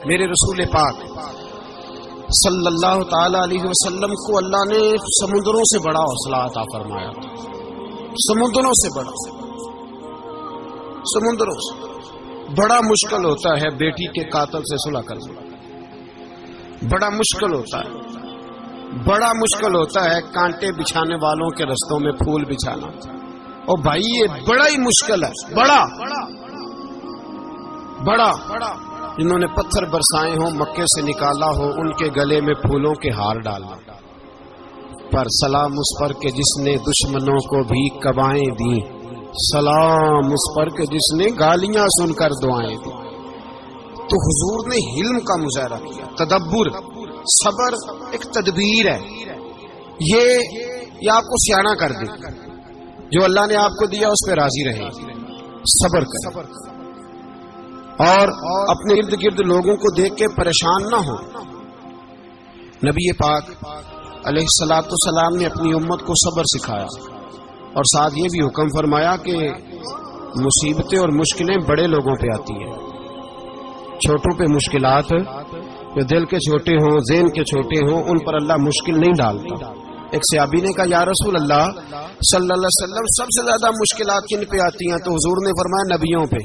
میرے رسول پاک صلی اللہ تعالی علیہ وسلم کو اللہ نے سمندروں سے بڑا حوصلہ عطا فرمایا، سمندروں سے بڑا، سمندروں سے بڑا مشکل ہوتا ہے بیٹی کے قاتل سے صلح کرنا، بڑا مشکل ہوتا ہے، بڑا مشکل ہوتا ہے کانٹے بچھانے والوں کے رستوں میں پھول بچھانا، اور بھائی یہ بڑا ہی مشکل ہے، بڑا بڑا جنہوں نے پتھر برسائے ہوں، مکے سے نکالا ہو، ان کے گلے میں پھولوں کے ہار ڈالنا، پر سلام اس پر کہ جس نے دشمنوں کو بھی قبائیں دیں، سلام اس پر کہ جس نے گالیاں سن کر دعائیں دی۔ تو حضور نے حلم کا مظاہرہ کیا، تدبر، صبر ایک تدبیر ہے، یہ آپ کو سیاح کر دے، جو اللہ نے آپ کو دیا اس پہ راضی رہے، صبر کرے، اور اپنے ارد گرد لوگوں کو دیکھ کے پریشان نہ ہو۔ نبی پاک علیہ الصلوۃ والسلام نے اپنی امت کو صبر سکھایا، اور ساتھ یہ بھی حکم فرمایا کہ مصیبتیں اور مشکلیں بڑے لوگوں پہ آتی ہیں، چھوٹوں پہ مشکلات، جو دل کے چھوٹے ہوں، ذہن کے چھوٹے ہوں، ان پر اللہ مشکل نہیں ڈالتا۔ ایک صحابی نے کہا یا رسول اللہ صلی اللہ علیہ وسلم سب سے زیادہ مشکلات کن پہ آتی ہیں؟ تو حضور نے فرمایا نبیوں پہ۔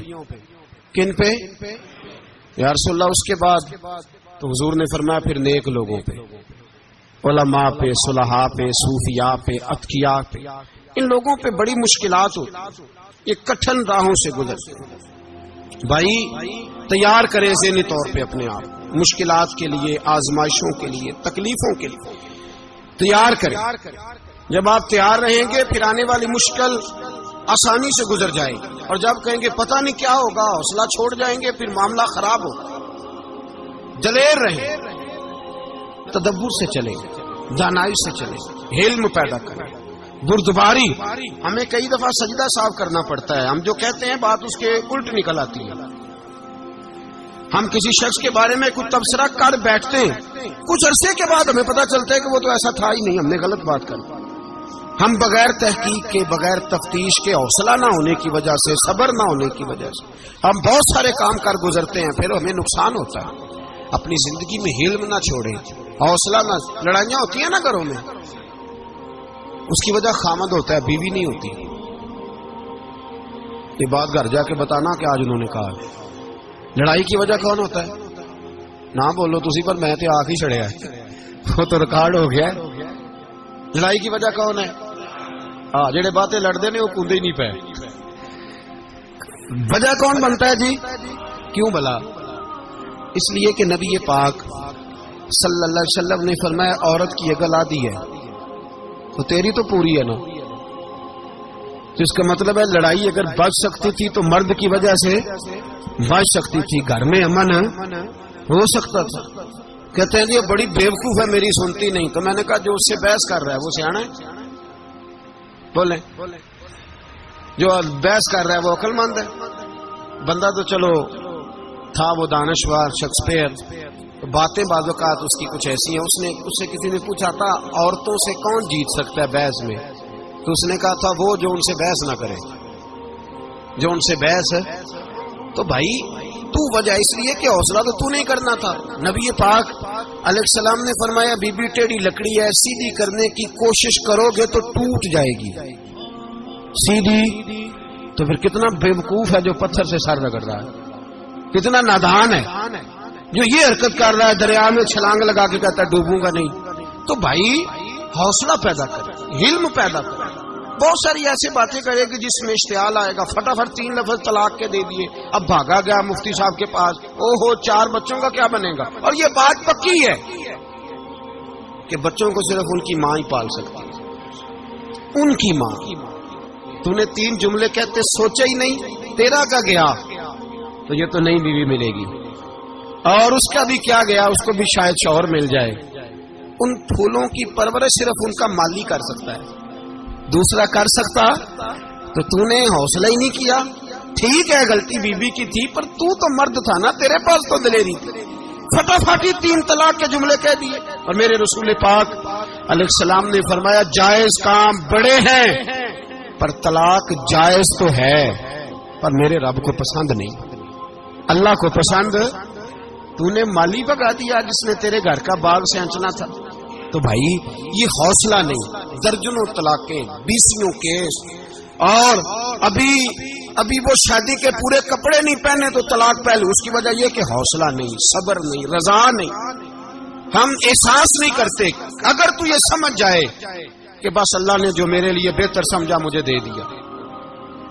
کن پہ یا رسول اللہ؟ اس کے بعد تو حضور نے فرمایا پھر نیک لوگوں پہ، علماء پہ، صلحاء پہ، صوفیاء پہ، اتقیاء پہ، ان لوگوں پہ بڑی مشکلات ہوتی، یہ کٹھن راہوں سے گزرتے ہیں۔ بھائی تیار کریں ذہنی طور پہ اپنے آپ مشکلات کے لیے، آزمائشوں کے لیے، تکلیفوں کے لیے تیار کریں۔ جب آپ تیار رہیں گے پھر آنے والی مشکل آسانی سے گزر جائے گی، اور جب کہیں گے پتہ نہیں کیا ہوگا، حوصلہ چھوڑ جائیں گے، پھر معاملہ خراب ہوگا۔ دلیر رہیں، تدبر سے چلیں، دانائی سے چلیں، علم پیدا کریں، بردباری۔ ہمیں کئی دفعہ سجدہ صاف کرنا پڑتا ہے، ہم جو کہتے ہیں بات اس کے الٹ نکل آتی ہے۔ ہم کسی شخص کے بارے میں کچھ تبصرہ کر بیٹھتے ہیں، کچھ عرصے کے بعد ہمیں پتہ چلتا ہے کہ وہ تو ایسا تھا ہی نہیں، ہم نے غلط بات کر دی۔ ہم بغیر تحقیق کے، بغیر تفتیش کے، حوصلہ نہ ہونے کی وجہ سے، صبر نہ ہونے کی وجہ سے ہم بہت سارے کام کر گزرتے ہیں، پھر ہمیں نقصان ہوتا ہے۔ اپنی زندگی میں حلم نہ چھوڑیں، حوصلہ نہ، لڑائیاں ہوتی ہیں نا گھروں میں، اس کی وجہ خامد ہوتا ہے، بیوی نہیں ہوتی۔ یہ بات گھر جا کے بتانا کہ آج انہوں نے کہا لڑائی کی وجہ کون ہوتا ہے؟ نہ بولو تسی، پر میں تو آخ ہی چڑھیا ہے، وہ تو ریکارڈ ہو گیا ہے۔ لڑائی کی وجہ کون ہے؟ جڑے باتیں لڑتے ہیں وہ کودے ہی نہیں پے۔ وجہ کون بنتا ہے جی؟ کیوں بلا؟ اس لیے کہ نبی پاک صلی اللہ علیہ وسلم نے فرمایا عورت کی اگر آدھی ہے تو تیری تو پوری ہے نا، جس کا مطلب ہے لڑائی اگر بچ سکتی تھی تو مرد کی وجہ سے بچ سکتی تھی، گھر میں امن ہو سکتا تھا۔ کہتے ہیں یہ بڑی بیوقوف ہے، میری سنتی نہیں۔ تو میں نے کہا جو اس سے بحث کر رہا ہے وہ سیانا ہے؟ بولیں، جو بحث کر رہا ہے وہ عقل مند ہے؟ بندہ تو چلو تھا وہ دانشور شیکسپیئر، باتیں بعض اوقات اس کی کچھ ایسی ہیں۔ اس سے کسی نے پوچھا تھا عورتوں سے کون جیت سکتا ہے بحث میں، تو اس نے کہا تھا وہ جو ان سے بحث نہ کرے، جو ان سے بحث ہے۔ تو بھائی تو وجہ اس لیے کہ حوصلہ تو تو نہیں کرنا تھا۔ نبی پاک علیہ السلام نے فرمایا بی بی ٹیڑھی لکڑی ہے، سیدھی کرنے کی کوشش کرو گے تو ٹوٹ جائے گی سیدھی۔ تو پھر کتنا بیوقوف ہے جو پتھر سے سر رگڑ رہا ہے، کتنا نادان ہے جو یہ حرکت کر رہا ہے، دریا میں چھلانگ لگا کے کہتا ہے ڈوبوں گا نہیں۔ تو بھائی حوصلہ پیدا کرے، علم پیدا کرے، بہت ساری ایسی باتیں کرے کہ جس میں اشتعال آئے گا۔ فٹافٹ 3 لفظ طلاق کے دے دیے، اب بھاگا گیا مفتی صاحب کے پاس، او ہو 4 بچوں کا کیا بنے گا؟ اور یہ بات پکی ہے کہ بچوں کو صرف ان کی ماں ہی پال سکتی ہے، ان کی ماں۔ تو نے 3 جملے کہتے سوچا ہی نہیں، تیرا کا گیا تو یہ تو نئی بیوی ملے گی، اور اس کا بھی کیا گیا، اس کو بھی شاید شوہر مل جائے۔ ان پھولوں کی پرورش صرف ان کا مالی کر سکتا ہے، دوسرا کر سکتا؟ تو نے حوصلہ ہی نہیں کیا۔ ٹھیک ہے غلطی بی بی کی تھی، پر تو مرد تھا نا، تیرے پاس تو دلیری تھی، فٹافٹ 3 طلاق کے جملے کہہ دیے۔ اور میرے رسول پاک علیہ السلام نے فرمایا جائز کام بڑے ہیں، پر طلاق جائز تو ہے، پر میرے رب کو پسند نہیں، اللہ کو پسند تو نے مالی بگا دیا جس نے تیرے گھر کا باغ سینچنا تھا. تو بھائی یہ حوصلہ نہیں. درجنوں طلاقیں، 20 کیس، اور ابھی وہ شادی کے پورے کپڑے نہیں پہنے تو طلاق پہلے. اس کی وجہ یہ کہ حوصلہ نہیں، صبر نہیں، رضا نہیں. ہم احساس نہیں کرتے. اگر تو یہ سمجھ جائے کہ بس اللہ نے جو میرے لیے بہتر سمجھا مجھے دے دیا،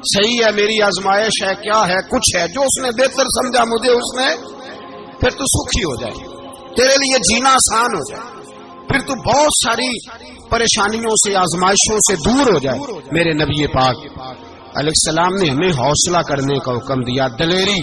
صحیح ہے، میری آزمائش ہے، کیا ہے، کچھ ہے جو اس نے بہتر سمجھا مجھے، اس نے، پھر تو سکھی ہو جائے، تیرے لیے جینا آسان ہو جائے، پھر تو بہت ساری پریشانیوں سے، آزمائشوں سے دور ہو جائے. میرے نبی پاک علیہ السلام نے ہمیں حوصلہ کرنے کا حکم دیا، دلیری.